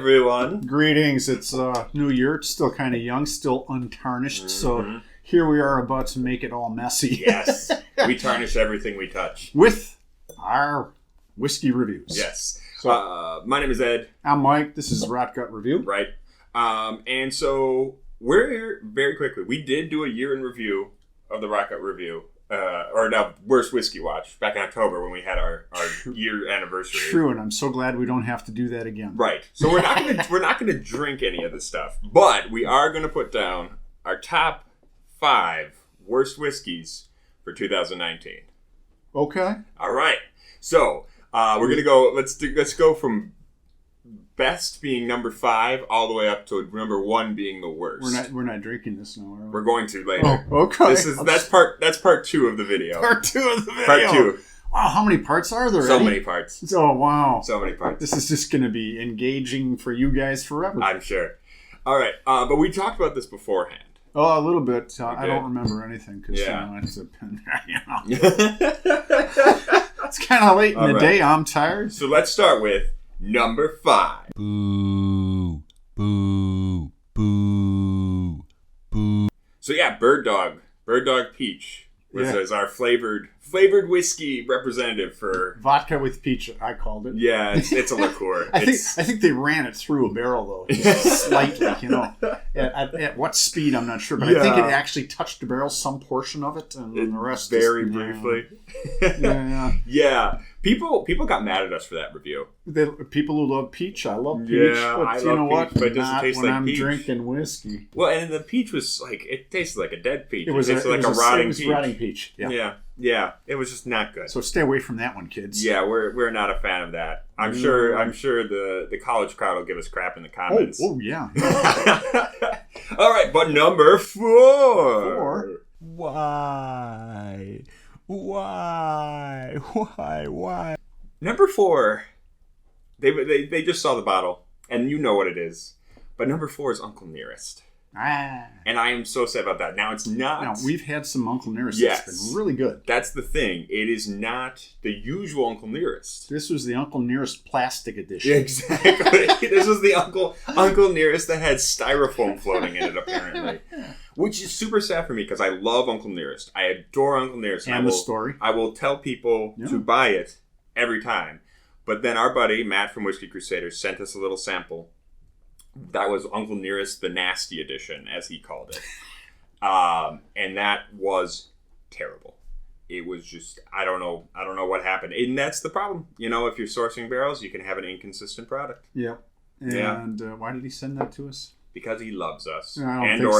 everyone. Greetings. It's New Year. It's still kind of young, still untarnished. So here we are about to make it all messy. Yes. We tarnish everything we touch. With our whiskey reviews. Yes. So, my name is Ed. I'm Mike. This is Rotgut Review. Right. And so we're very quickly. We did do a year in review of the Rotgut Review. Worst Whiskey Watch back in October when we had our year anniversary. True, and I'm so glad we don't have to do that again. Right. So we're not gonna drink any of this stuff, but we are gonna put down our top 5 worst whiskeys for 2019. Okay. All right. So we're gonna go. Let's go from best being number 5 all the way up to number 1 being the worst. We're not drinking this now, are we? We're going to later. Oh, okay. That's part 2 of the video. Part 2 of the video. Part 2. Wow, how many parts are there? So many parts. Oh, wow. So many parts. This is just going to be engaging for you guys forever. I'm sure. All right. But we talked about this beforehand. Oh, a little bit. I don't remember anything because it's kind of late in the day. I'm tired. So let's start with number 5. Boo, boo, boo, boo. So yeah, Bird Dog Peach was our flavored whiskey representative for vodka with peach. I called it. Yeah, it's a liqueur. I think they ran it through a barrel though, just slightly. At what speed I'm not sure, but I think it actually touched the barrel, some portion of it, and the rest very briefly. Yeah. People got mad at us for that review. People who love peach, I love peach. Yeah, but I you know love what? peach, but it doesn't taste like peach. When I'm drinking whiskey. Well, and the peach was like, it tasted like a dead peach. It tasted like a rotting peach. Rotting peach. Yeah. It was just not good. So stay away from that one, kids. Yeah, we're not a fan of that. I'm sure the college crowd will give us crap in the comments. Oh yeah. All right, but number 4. Why? Number 4, they just saw the bottle, and you know what it is. But number 4 is Uncle Nearest. And I am so sad about that. Now, it's not... Now, we've had some Uncle Nearest that's been really good. That's the thing. It is not the usual Uncle Nearest. This was the Uncle Nearest plastic edition. Exactly. This was the Uncle Nearest that had styrofoam floating in it, apparently. Which is super sad for me because I love Uncle Nearest. I adore Uncle Nearest. And the story. I will tell people to buy it every time. But then our buddy, Matt from Whiskey Crusaders, sent us a little sample. That was Uncle Nearest, the Nasty Edition, as he called it. And that was terrible. It was just, I don't know what happened. And that's the problem. If you're sourcing barrels, you can have an inconsistent product. Yeah. And why did he send that to us? Because he loves us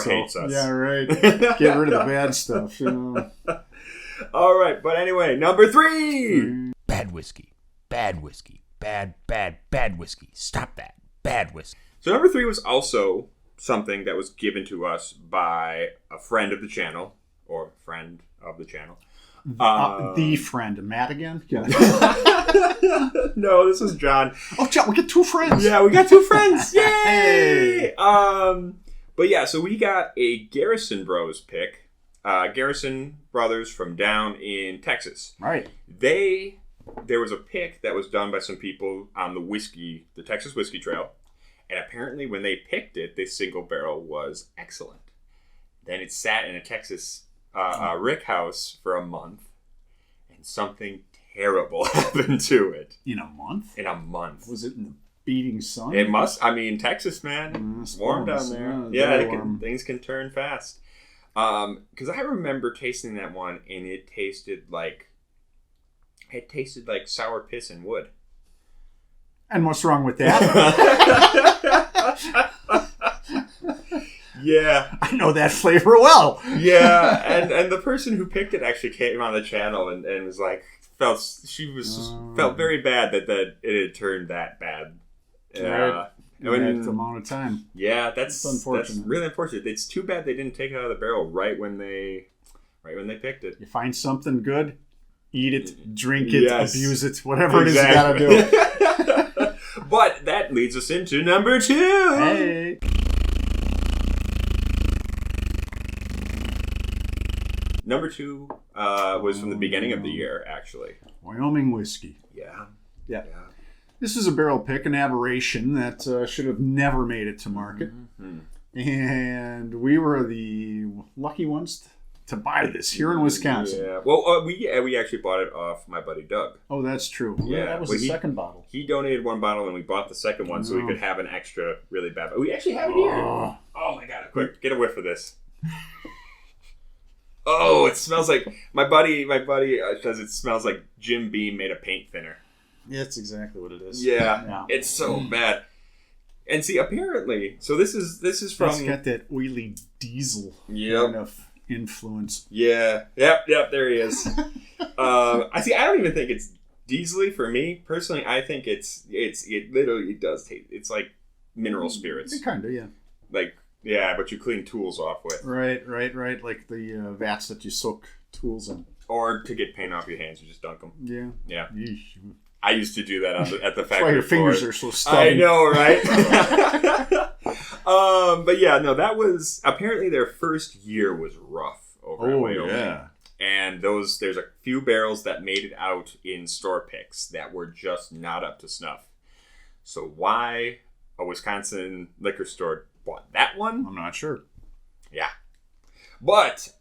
hates us. Yeah, right. Get rid of the bad stuff. All right, but anyway, number 3. Bad whiskey. Bad whiskey. Bad whiskey. Stop that. Bad whiskey. So number 3 was also something that was given to us by a friend of the channel, or friend of the channel. The friend, Matt again? Yeah. No, this is John. Oh, John, we got 2 friends. Yeah, we got 2 friends. Yay! But yeah, so we got a Garrison Bros pick. Garrison brothers from down in Texas. Right. There was a pick that was done by some people on the Texas Whiskey Trail. And apparently when they picked it, this single barrel was excellent. Then it sat in a Texas rick house for a month. And something terrible happened to it. In a month? In a month. Was it in the beating sun? It must. I mean, Texas, man. It's warm down there. Things can turn fast. Because I remember tasting that one, and it tasted like sour piss and wood. And what's wrong with that? Yeah. I know that flavor well. Yeah, and the person who picked it actually came on the channel and was like, felt very bad that it had turned that bad. Right. That amount of time. Yeah, that's unfortunate. That's really unfortunate. It's too bad they didn't take it out of the barrel right when they picked it. You find something good, eat it, drink it, abuse it, whatever it is you gotta do. But that leads us into number 2. Hey. Number 2 was from the beginning of the year, actually. Wyoming whiskey. Yeah. This is a barrel pick, an aberration that should have never made it to market. Mm-hmm. And we were the lucky ones to buy this here in Wisconsin. Yeah. Well, we actually bought it off my buddy Doug. Oh, that's true. Yeah. That was the second bottle. He donated one bottle and we bought the second one so we could have an extra really bad bottle. We actually have it here. Oh my God. Quick, get a whiff of this. Oh, it smells like... My buddy says it smells like Jim Beam made a paint thinner. Yeah, that's exactly what it is. Yeah. It's so bad. And see, apparently... So this is from... It's got that oily diesel kind of influence. Yeah. Yep, there he is. I don't even think it's diesely for me. Personally, I think it literally does taste... It's like mineral spirits. Kind of, yeah. Like... Yeah, but you clean tools off with. Right. Like the vats that you soak tools in. Or to get paint off your hands, you just dunk them. Yeah. Yeesh. I used to do that at the factory. That's why your fingers are so stubby. I know, right? But yeah, no, that was... Apparently their first year was rough over in Wyoming. Yeah. And there's a few barrels that made it out in store picks that were just not up to snuff. So why a Wisconsin liquor store bought that one? I'm not sure. Yeah. But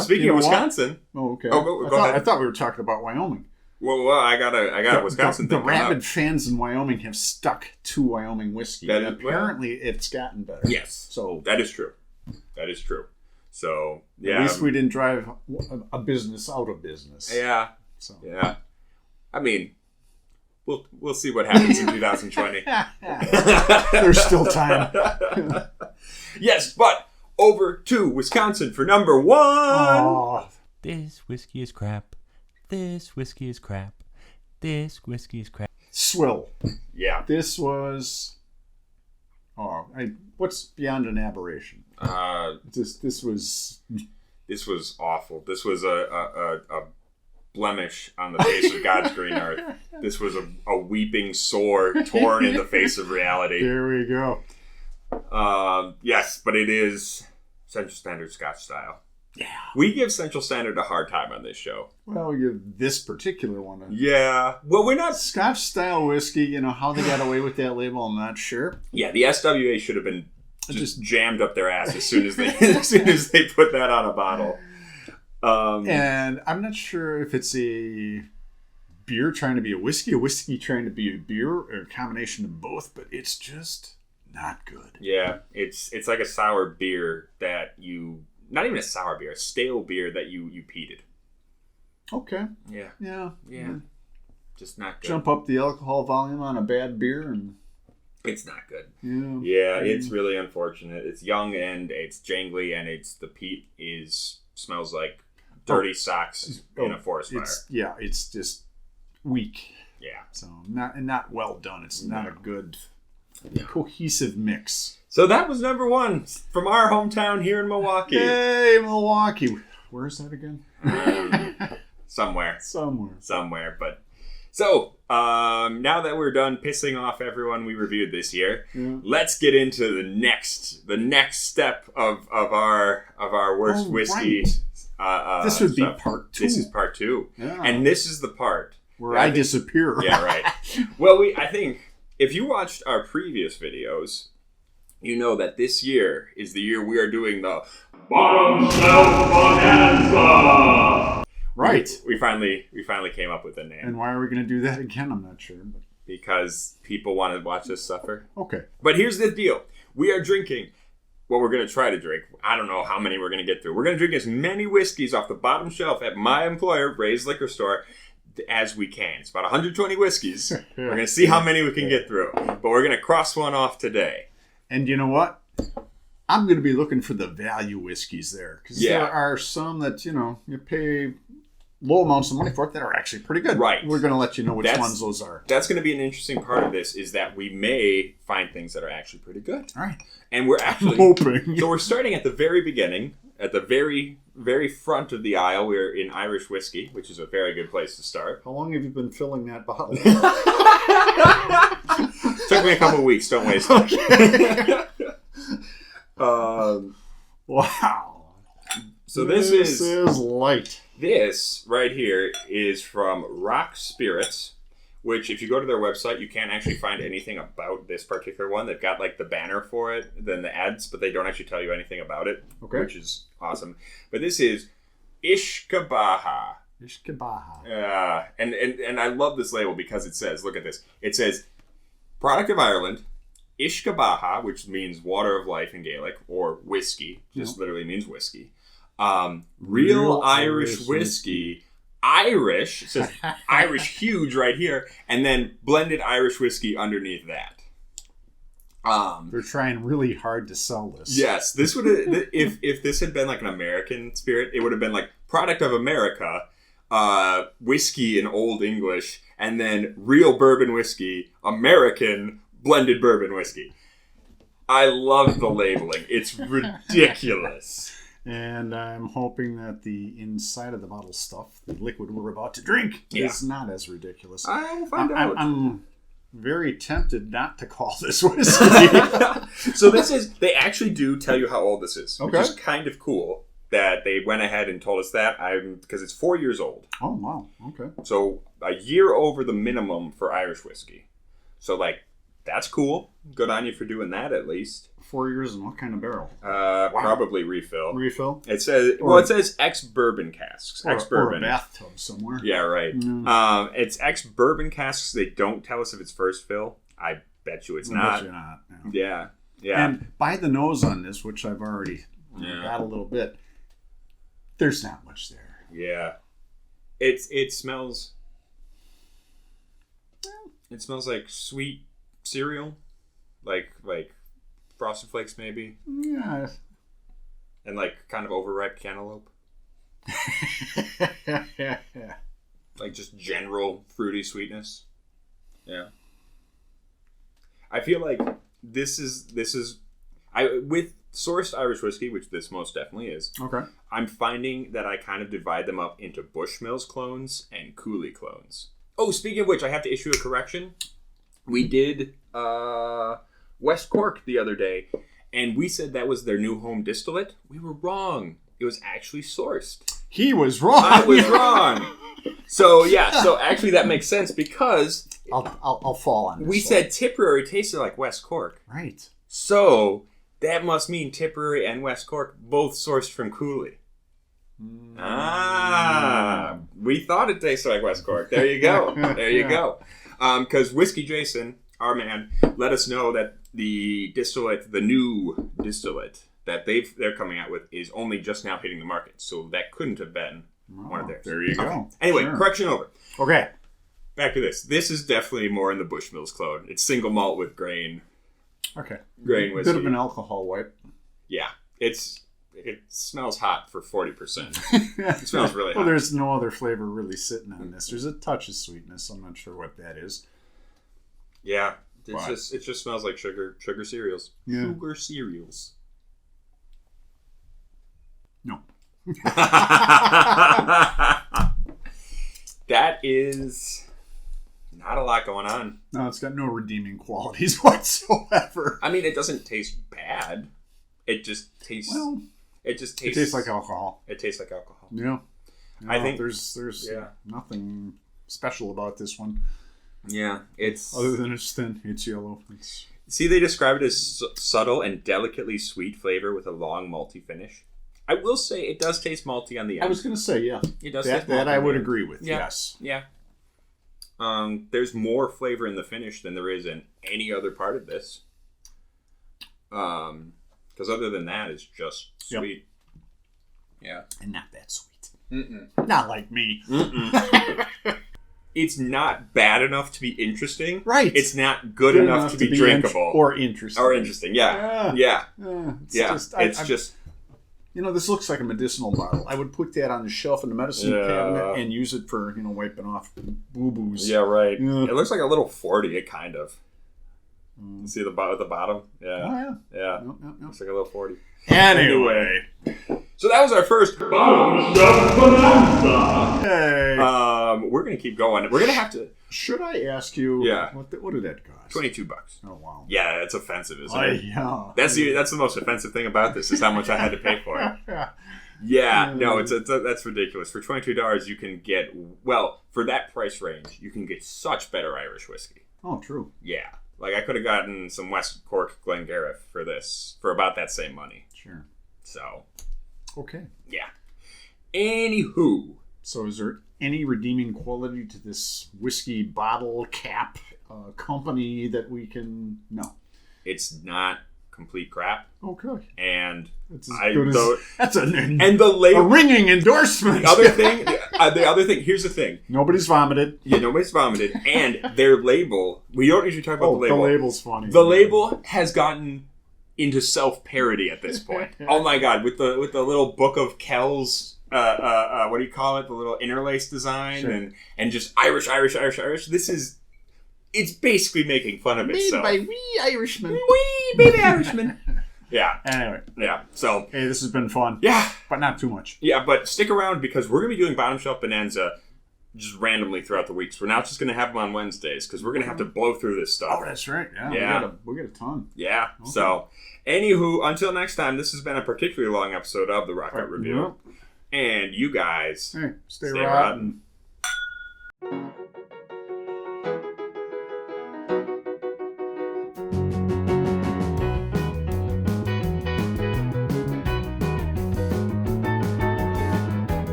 speaking of Wisconsin... Oh, okay. Go ahead. I thought we were talking about Wyoming. Well, I got a Wisconsin thing. The rabid fans in Wyoming have stuck to Wyoming whiskey. Apparently, it's gotten better. Yes. So that is true. So, yeah. At least we didn't drive a business out of business. Yeah. So. Yeah. I mean... We'll see what happens in 2020. There's still time. Yes, but over to Wisconsin for number 1. Oh. This whiskey is crap. This whiskey is crap. This whiskey is crap. Swill. Yeah. This was... what's beyond an aberration? This was awful. This was a blemish on the face of God's green earth. This was a weeping sore torn in the face of reality. There we go. Yes, but it is Central Standard Scotch style. Yeah. We give Central Standard a hard time on this show. Well, we give this particular one Yeah. Well, we're not... Scotch style whiskey, how they got away with that label, I'm not sure. Yeah, the SWA should have been just jammed up their ass as soon as they put that on a bottle. And I'm not sure if it's a beer trying to be a whiskey trying to be a beer, or a combination of both, but it's just not good. Yeah, it's like a sour beer that not even a sour beer, a stale beer that you peated. Okay. Yeah. Just not good. Jump up the alcohol volume on a bad beer and... It's not good. Yeah, it's really unfortunate. It's young and it's jangly and the peat smells like dirty socks in a forest fire. It's just weak. Yeah. So not well done. It's not a good cohesive mix. So that was number 1 from our hometown here in Milwaukee. Hey, Milwaukee. Where's that again? Somewhere. But so now that we're done pissing off everyone we reviewed this year, let's get into the next step of our worst whiskey. Right. This would be part 2. This is part 2, and this is the part where I disappear. Yeah, right. Well, I think if you watched our previous videos, you know that this year is the year we are doing the Bottom Shelf Bonanza. Right. We finally came up with a name. And why are we going to do that again? I'm not sure. But... Because people want to watch us suffer. Okay. But here's the deal: we are drinking. What we're going to try to drink. I don't know how many we're going to get through. We're going to drink as many whiskeys off the bottom shelf at my employer, Ray's Liquor Store, as we can. It's about 120 whiskeys. We're going to see how many we can get through. But we're going to cross one off today. And you know what? I'm going to be looking for the value whiskeys there. Because there are some that, you pay low amounts of money for it that are actually pretty good. Right. We're going to let you know which ones those are. That's going to be an interesting part of this, is that we may find things that are actually pretty good. All right. And we're actually... hoping. So we're starting at the very beginning, at the very, very front of the aisle. We're in Irish whiskey, which is a very good place to start. How long have you been filling that bottle? Took me a couple of weeks. Don't waste it. Wow. So this is light. This right here is from Rock Spirits, which if you go to their website, you can't actually find anything about this particular one. They've got like the banner for it, then the ads, but they don't actually tell you anything about it, which is awesome. But this is Ishkabaha. Ishkabaha. And I love this label because it says, look at this. It says, product of Ireland, Ishkabaha, which means water of life in Gaelic, or whiskey, just literally means whiskey. Real Irish whiskey. Irish, it says Irish huge right here, and then blended Irish whiskey underneath that. They're trying really hard to sell this. Yes, this would have, if this had been like an American spirit, it would have been like product of America, whiskey in Old English, and then real bourbon whiskey, American blended bourbon whiskey. I love the labeling. It's ridiculous. And I'm hoping that the inside of the bottle stuff, the liquid we're about to drink, is not as ridiculous. I'll find out. I'm very tempted not to call this whiskey. So they actually do tell you how old this is, which is kind of cool that they went ahead and told us that, because it's 4 years old. Oh, wow. Okay. So a year over the minimum for Irish whiskey. So, like, that's cool. Good on you for doing that, at least. 4 years in what kind of barrel? Probably refill. Refill? It says ex-bourbon casks. Ex-bourbon. Or a bathtub somewhere. Yeah, right. Mm. It's ex-bourbon casks. They don't tell us if it's first fill. I bet you it's not. Bet you not. Yeah. And by the nose on this, which I've already got a little bit, there's not much there. Yeah. It smells... It smells like sweet cereal. Like Frosted Flakes, maybe. Yeah. And like kind of overripe cantaloupe. Like just general fruity sweetness. Yeah. I feel like this is with sourced Irish whiskey, which this most definitely is. Okay. I'm finding that I kind of divide them up into Bushmills clones and Cooley clones. Oh, speaking of which, I have to issue a correction. We did West Cork the other day, and we said that was their new home distillate. We were wrong. It was actually sourced. He was wrong. I was wrong. So actually that makes sense because I'll fall on this. We said Tipperary tasted like West Cork. Right. So that must mean Tipperary and West Cork both sourced from Cooley. We thought it tasted like West Cork. There you go. There you go. Because Whiskey Jason, our man, let us know that the new distillate that they're coming out with is only just now hitting the market. So that couldn't have been one of theirs. There you go. Okay. Anyway, correction over. Okay. Back to this. This is definitely more in the Bushmills clone. It's single malt with grain. Okay. Grain whiskey. Bit of an alcohol wipe. Yeah. It smells hot for 40%. It smells really hot. Well, there's no other flavor really sitting on this. There's a touch of sweetness. I'm not sure what that is. Yeah. It just smells like sugar cereals. Yeah. Sugar cereals. No. That is not a lot going on. No, it's got no redeeming qualities whatsoever. I mean, it doesn't taste bad. It just tastes... Well, it tastes like alcohol. It tastes like alcohol. Yeah. No, I think there's nothing special about this one. Yeah, it's... Other than it's thin, it's yellow. See, they describe it as subtle and delicately sweet flavor with a long malty finish. I will say it does taste malty on the end. I was going to say, yeah. It does taste malty. That I would agree with, yeah. Yes. Yeah. There's more flavor in the finish than there is in any other part of this. Because other than that, it's just sweet. Yep. Yeah. And not that sweet. Mm-mm. Not like me. It's not bad enough to be interesting. Right. It's not good enough to be drinkable. Or interesting. Or interesting, yeah. Yeah. It's just... You know, this looks like a medicinal bottle. I would put that on the shelf in the medicine cabinet and use it for, wiping off boo-boos. Yeah, right. Yeah. It looks like a little 40, it kind of. You see the bottom? Yeah. Oh, yeah. Yeah. Nope. Looks like a little 40. Anyway. So that was our first Bonanza. Hey. We're going to keep going. We're going to have to... Should I ask you... Yeah. What did that cost? $22. Oh, wow. Yeah, it's offensive, isn't it? Yeah. That's the most offensive thing about this is how much I had to pay for it. Yeah, no, that's ridiculous. For $22, you can get, for that price range, you can get such better Irish whiskey. Oh, true. Yeah. Like, I could have gotten some West Cork Glengarriff for this, for about that same money. Sure. So. Okay. Yeah. Anywho. So is there any redeeming quality to this whiskey bottle cap company that we can... No. It's not complete crap. Okay. And that's a ringing endorsement. The other thing, here's the thing. Nobody's vomited. Yeah, nobody's vomited. And their label, we don't usually talk about the label. The label's funny. The label has gotten into self-parody at this point. Oh my God, with the little book of Kells, what do you call it? The little interlace design. Sure. and just Irish. It's basically making fun of itself. Made by wee Irishmen. Wee baby Irishmen. Yeah. Anyway. Yeah. So. Hey, this has been fun. Yeah. But not too much. Yeah, but stick around because we're going to be doing Bottom Shelf Bonanza just randomly throughout the weeks. We're not just going to have them on Wednesdays because we're going to have to blow through this stuff. Oh, that's right. Yeah. We got a ton. Yeah. Okay. So, anywho, until next time, this has been a particularly long episode of the Rotgut Review. Yep. And you guys... Hey, stay rotten.